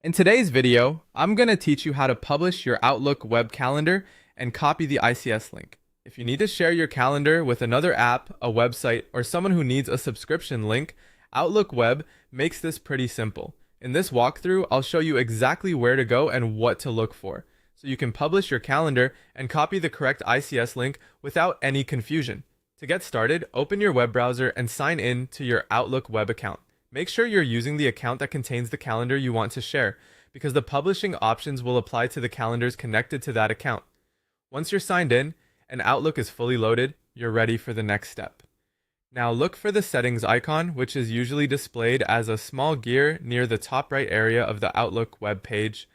In today's video, I'm going to teach you how to publish your Outlook web calendar and copy the ICS link. If you need to share your calendar with another app, a website, or someone who needs a subscription link, Outlook Web makes this pretty simple. In this walkthrough, I'll show you exactly where to go and what to look for, so you can publish your calendar and copy the correct ICS link without any confusion. To get started, open your web browser and sign in to your Outlook web account. Make sure you're using the account that contains the calendar you want to share, because the publishing options will apply to the calendars connected to that account. Once you're signed in and Outlook is fully loaded, you're ready for the next step. Now look for the settings icon, which is usually displayed as a small gear near the top right area of the Outlook web page.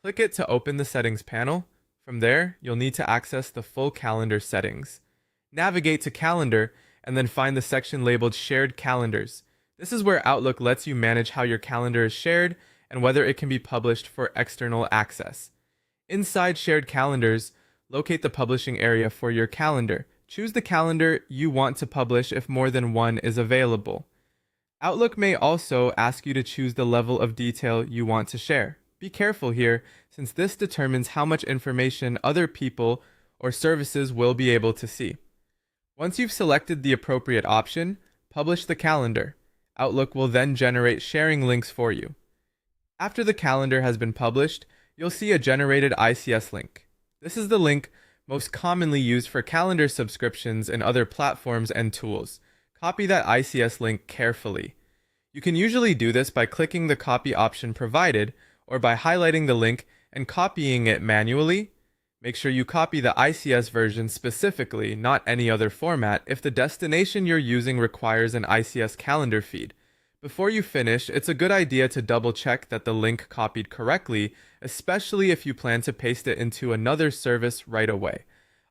Click it to open the settings panel. From there, you'll need to access the full calendar settings. Navigate to Calendar and then find the section labeled Shared Calendars. This is where Outlook lets you manage how your calendar is shared and whether it can be published for external access. Inside Shared Calendars, locate the publishing area for your calendar. Choose the calendar you want to publish if more than one is available. Outlook may also ask you to choose the level of detail you want to share. Be careful here, since this determines how much information other people or services will be able to see. Once you've selected the appropriate option, publish the calendar. Outlook will then generate sharing links for you. After the calendar has been published, you'll see a generated ICS link. This is the link most commonly used for calendar subscriptions in other platforms and tools. Copy that ICS link carefully. You can usually do this by clicking the copy option provided or by highlighting the link and copying it manually. Make sure you copy the ICS version specifically, not any other format, if the destination you're using requires an ICS calendar feed. Before you finish, it's a good idea to double check that the link copied correctly, especially if you plan to paste it into another service right away.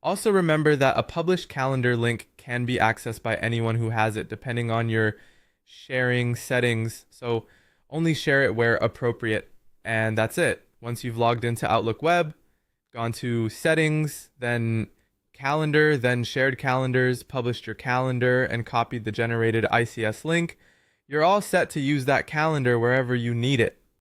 Also remember that a published calendar link can be accessed by anyone who has it, depending on your sharing settings, so only share it where appropriate. And that's it. Once you've logged into Outlook Web, gone to settings, then calendar, then shared calendars, published your calendar, and copied the generated ICS link, you're all set to use that calendar wherever you need it.